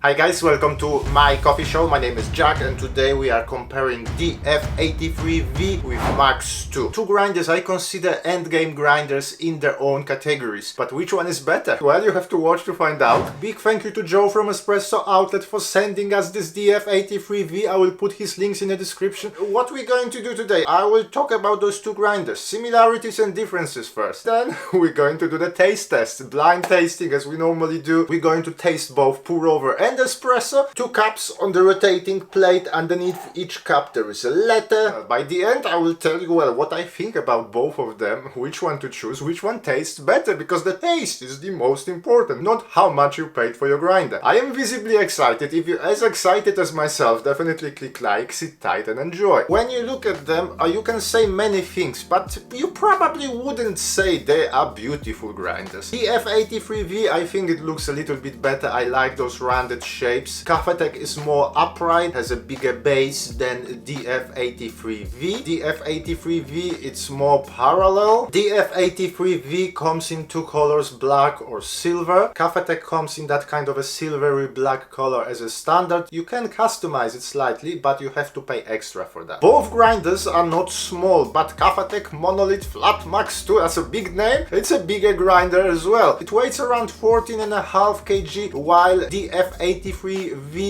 Hi guys, welcome to my coffee show. My name is Jack and today we are comparing DF83V with Max 2. Two grinders I consider endgame grinders in their own categories. But which one is better? Well, you have to watch to find out. Big thank you to Joe from Espresso Outlet for sending us this DF83V. I will put his links in the description. What we're going to do today, I will talk about those two grinders, similarities and differences first. Then we're going to do the taste test, blind tasting as we normally do. We're going to taste both pour over and espresso. Two cups on the rotating plate. Underneath each cup there is a letter. By the end I will tell you what I think about both of them, which one to choose, which one tastes better, because the taste is the most important, not how much you paid for your grinder. I am visibly excited. If you're as excited as myself, definitely click like, sit tight and enjoy. When you look at them, you can say many things, but you probably wouldn't say they are beautiful grinders. DF83V, I think it looks a little bit better. I like those rounded shapes. Kafatek is more upright, has a bigger base than DF83V. DF83V, it's more parallel. DF83V comes in two colors, black or silver. Kafatek comes in that kind of a silvery black color as a standard. You can customize it slightly, but you have to pay extra for that. Both grinders are not small, but Kafatek Monolith Flat Max 2, that's a big name. It's a bigger grinder as well. It weighs around 14.5 kg, while DF83V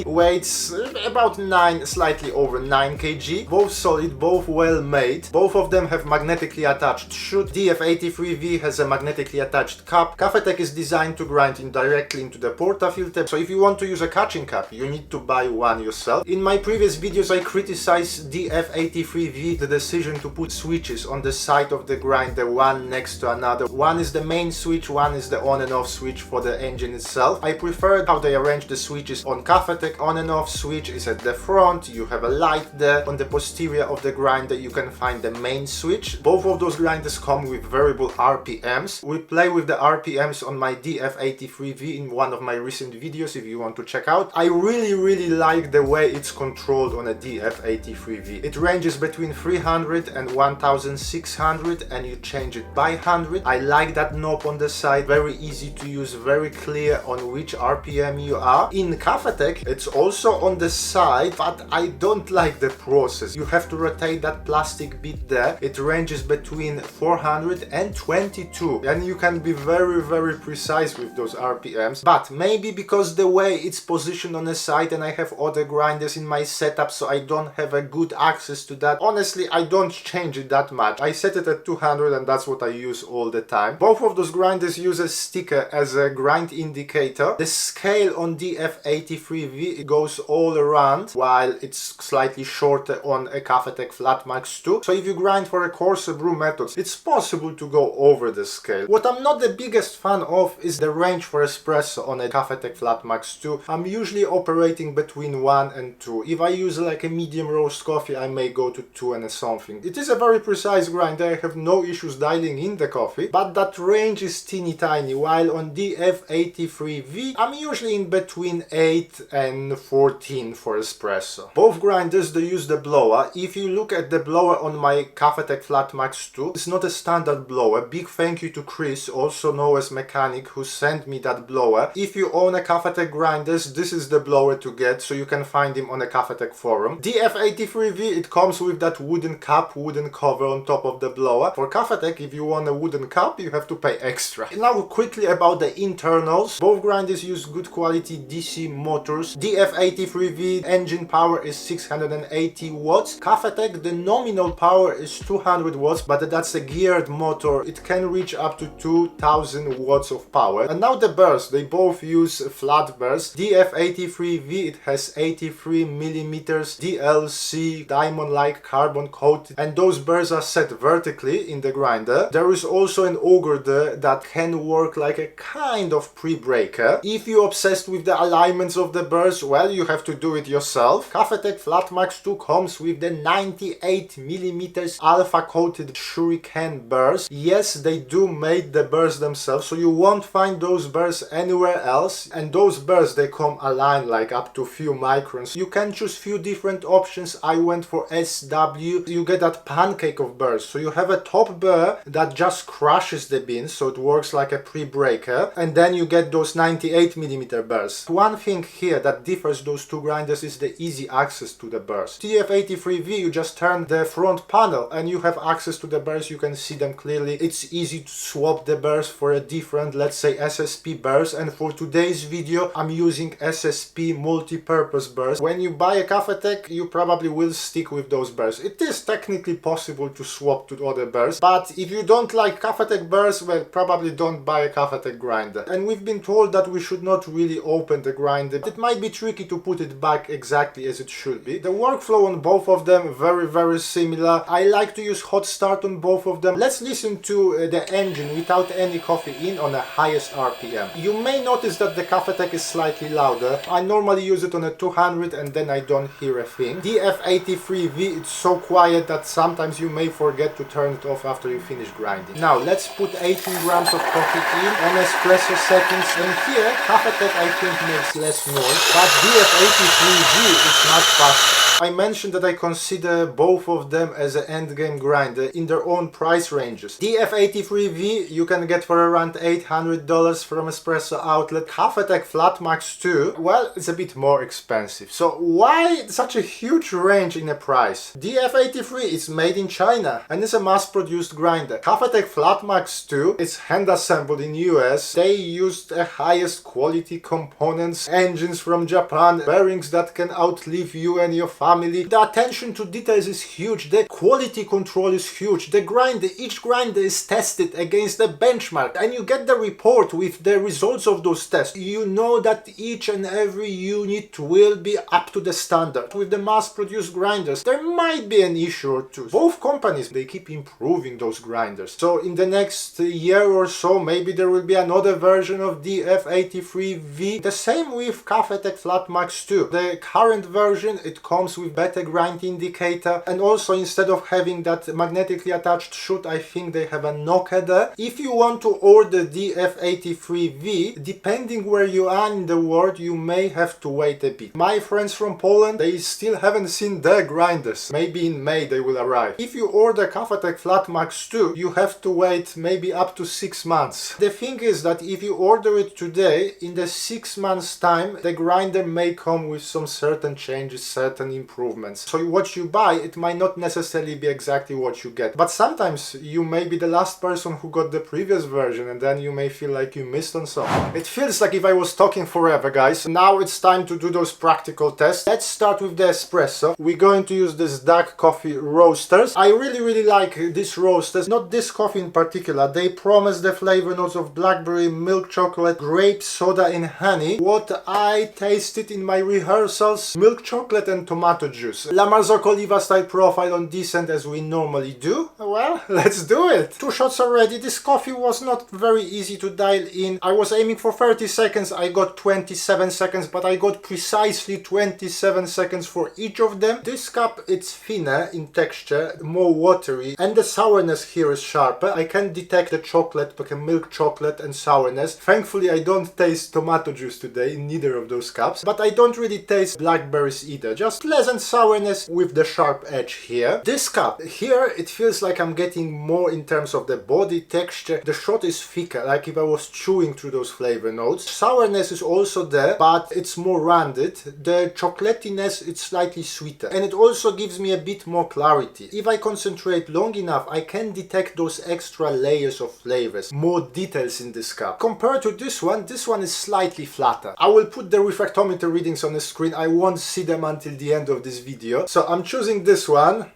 weighs about 9, slightly over 9 kg. Both solid, both well made. Both of them have magnetically attached chute. DF83V has a magnetically attached cup. Kafatek is designed to grind directly into the portafilter, so if you want to use a catching cup, you need to buy one yourself. In my previous videos I criticized DF83V the decision to put switches on the side of the grinder, one next to another. One is the main switch, one is the on and off switch for the engine itself. I preferred how they arrange the switches on Kafatek. On and off switch is at the front, you have a light there. On the posterior of the grinder you can find the main switch. Both of those grinders come with variable RPMs. We play with the RPMs on my DF83V in one of my recent videos if you want to check out. I really like the way it's controlled on a DF83V. It ranges between 300 and 1600 and you change it by 100. I like that knob on the side, very easy to use, very clear on which RPM you are. In Kafatek it's also on the side, but I don't like the process. You have to rotate that plastic bit there. It ranges between 400 and 22 and you can be very precise with those RPMs, but maybe because the way it's positioned on the side and I have other grinders in my setup, so I don't have a good access to that. Honestly, I don't change it that much. I set it at 200 and that's what I use all the time. Both of those grinders use a sticker as a grind indicator. The scale on DF83V goes all around, while it's slightly shorter on a Kafatek Flat Max 2. So if you grind for a coarser brew methods, it's possible to go over the scale. What I'm not the biggest fan of is the range for espresso on a Kafatek Flat Max 2. I'm usually operating between 1 and 2. If I use like a medium roast coffee, I may go to 2 and something. It is a very precise grinder. I have no issues dialing in the coffee, but that range is teeny tiny, while on DF83V, I'm usually in between 8 and 14 for espresso. Both grinders, they use the blower. If you look at the blower on my Kafatek Flat Max 2, it's not a standard blower. Big thank you to Chris, also known as Mechanic, who sent me that blower. If you own a Kafatek grinders, this is the blower to get, so you can find him on a Kafatek forum. DF83V, it comes with that wooden cap, wooden cover on top of the blower. For Kafatek, if you want a wooden cup, you have to pay extra. Now quickly about the internals. Both grinders use good quality DC motors. DF83V engine power is 680 watts. Kafatek, the nominal power is 200 watts, but that's a geared motor. It can reach up to 2000 watts of power. And now the burrs, they both use flat burrs. DF83V, it has 83 millimeters DLC diamond-like carbon coated, and those burrs are set vertically in the grinder. There is also an auger there that can work like a kind of pre-breaker. If you're obsessed with the alignments of the burrs, well, you have to do it yourself. Kafatek Flat Max 2 comes with the 98 millimeters alpha coated shuriken burrs. Yes, they do make the burrs themselves, so you won't find those burrs anywhere else. And those burrs, they come aligned like up to few microns. You can choose few different options. I went for SW. You get that pancake of burrs. So you have a top burr that just crushes the beans, so it works like a pre-breaker, and then you get those 98 millimeter burrs. one thing here that differs those two grinders is the easy access to the burrs. DF83V, you just turn the front panel and you have access to the burrs, you can see them clearly. It's easy to swap the burrs for a different, let's say, SSP burrs, and for today's video I'm using SSP multi-purpose burrs. When you buy a Kafatek, you probably will stick with those burrs. It is technically possible to swap to other burrs, but if you don't like Kafatek burrs, well, probably don't buy a Kafatek grinder. And we've been told that we should not really open the grinder. It might be tricky to put it back exactly as it should be. The workflow on both of them very similar. I like to use hot start on both of them. Let's listen to the engine without any coffee in on the highest RPM. You may notice that the Kafatek is slightly louder. I normally use it on a 200 and then I don't hear a thing. DF83V, it's so quiet that sometimes you may forget to turn it off after you finish grinding. Now let's put 18 grams of coffee in on espresso settings, and here Kafatek I think makes less noise, but DF83V is much faster. I mentioned that I consider both of them as an endgame grinder in their own price ranges. DF83V you can get for around $800 from Espresso outlet. Kafatek Flat Max 2, well, it's a bit more expensive. So why such a huge range in a price? DF83 is made in China and is a mass-produced grinder. Kafatek Flat Max 2 is hand-assembled in US. They used the highest quality components, engines from Japan, bearings that can outlive you and your family. The attention to details is huge, the quality control is huge, the grinder, each grinder is tested against the benchmark and you get the report with the results of those tests. You know that each and every unit will be up to the standard. With the mass-produced grinders, there might be an issue or two. Both companies, they keep improving those grinders. So in the next year or so, maybe there will be another version of DF83V. The same with Kafatek Flat Max 2. The current version, it comes with better grind indicator, and also instead of having that magnetically attached chute, I think they have a knock header. If you want to order DF83V, depending where you are in the world, you may have to wait a bit. My friends from Poland, they still haven't seen their grinders. Maybe in May they will arrive. If you order Kafatek Flat Max 2, you have to wait maybe up to 6 months. The thing is that if you order it today, in the 6 months time, the grinder may come with some certain changes, certain improvements. So what you buy, it might not necessarily be exactly what you get. But sometimes you may be the last person who got the previous version and then you may feel like you missed on something. It feels like if I was talking forever, guys. Now it's time to do those practical tests. Let's start with the espresso. We're going to use this dark coffee roasters. I really like these roasters. Not this coffee in particular. They promise the flavor notes of blackberry, milk chocolate, grape soda and honey. What I tasted in my rehearsals, milk chocolate and tomato juice. La Marzocco Oliva style profile on decent as we normally do. Well, let's do it. 2 shots already. This coffee was not very easy to dial in. I was aiming for 30 seconds. I got 27 seconds, but I got precisely 27 seconds for each of them. This cup, it's thinner in texture, more watery, and the sourness here is sharper. I can detect the chocolate, like a milk chocolate and sourness. Thankfully, I don't taste tomato juice today in neither of those cups, but I don't really taste blackberries either. Just pleasant sourness with the sharp edge here. This cup, here it feels like I'm getting more in terms of the body texture. The shot is thicker, like if I was chewing through those flavor notes. Sourness is also there, but it's more rounded. The chocolatiness, it's slightly sweeter, and it also gives me a bit more clarity. If I concentrate long enough, I can detect those extra layers of flavors, more details in this cup. Compared to this one is slightly flatter. I will put the refractometer readings on the screen. I won't see them until the end of this video. So I'm choosing this one.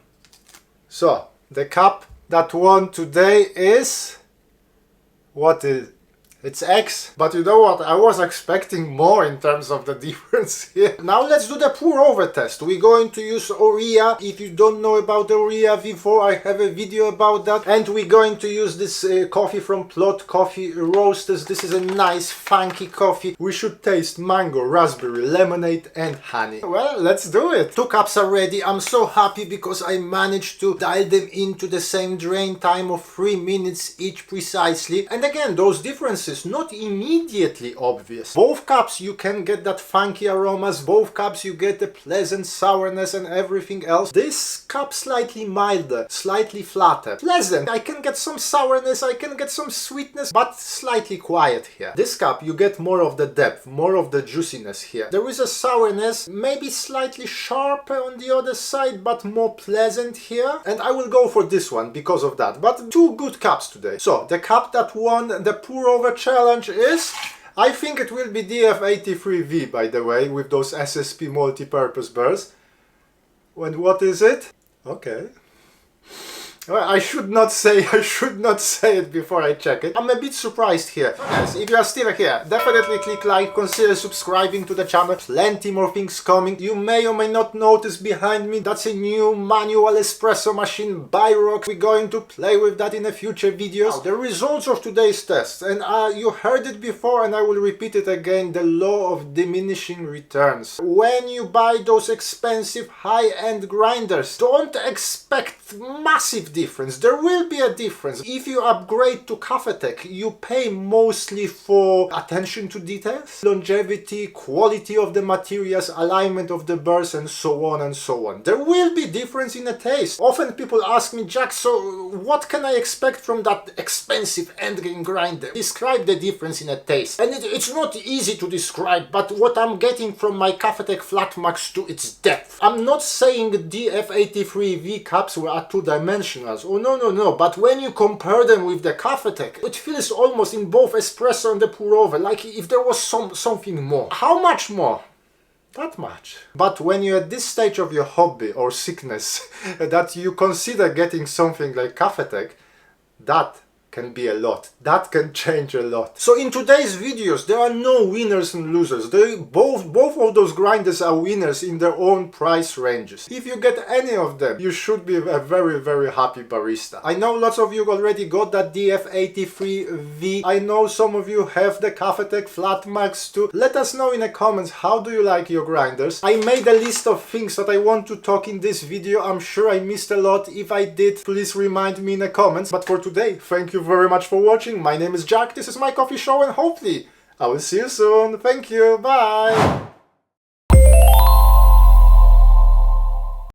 So the cup that won today is... what is... it's X, but you know what, I was expecting more in terms of the difference here. Now let's do the pour over test. We're going to use Oria. If you don't know about the Oria V4, I have a video about that. And we're going to use this coffee from Plot Coffee Roasters. This is a nice funky coffee. We should taste mango, raspberry, lemonade and honey. Well, let's do it. 2 cups are ready. I'm so happy because I managed to dial them into the same drain time of 3 minutes each precisely. And again, those differences differences not immediately obvious. Both cups you can get that funky aromas, both cups you get the pleasant sourness and everything else. This cup slightly milder, slightly flatter. Pleasant, I can get some sourness, I can get some sweetness, but slightly quiet here. This cup you get more of the depth, more of the juiciness here. There is a sourness, maybe slightly sharper on the other side, but more pleasant here. And I will go for this one because of that. But two good cups today. So the cup that won the pour over challenge is, I think it will be DF83V, by the way, with those SSP multi-purpose Burs. And what is it? Okay. Well, I should not say it before I check it. I'm a bit surprised here. So guys, if you are still here, definitely click like, consider subscribing to the channel. Plenty more things coming. You may or may not notice behind me, that's a new manual espresso machine by Rock. We're going to play with that in a future videos. Now, the results of today's test, and you heard it before and I will repeat it again, the law of diminishing returns. When you buy those expensive high-end grinders, don't expect massive difference. There will be a difference. If you upgrade to Kafatek, you pay mostly for attention to details, longevity, quality of the materials, alignment of the burrs, and so on and so on. There will be difference in the taste. Often people ask me, Jack, so what can I expect from that expensive endgame grinder? Describe the difference in a taste. And it's not easy to describe, but what I'm getting from my Kafatek Flat Max 2, it's depth. I'm not saying DF83V cups are two-dimensional. Oh no, but when you compare them with the Kafatek, it feels almost in both espresso and the pour over, like if there was something more. How much more? That much. But when you're at this stage of your hobby or sickness, that you consider getting something like Kafatek, that can be a lot. That can change a lot. So in today's videos, there are no winners and losers. Both of those grinders are winners in their own price ranges. If you get any of them, you should be a very, very happy barista. I know lots of you already got that DF83V. I know some of you have the Kafatek Flat Max too. Let us know in the comments, how do you like your grinders? I made a list of things that I want to talk in this video. I'm sure I missed a lot. If I did, please remind me in the comments. But for today, thank you very much for watching. My name is Jack, this is my coffee show, and hopefully I will see you soon. Thank you, bye!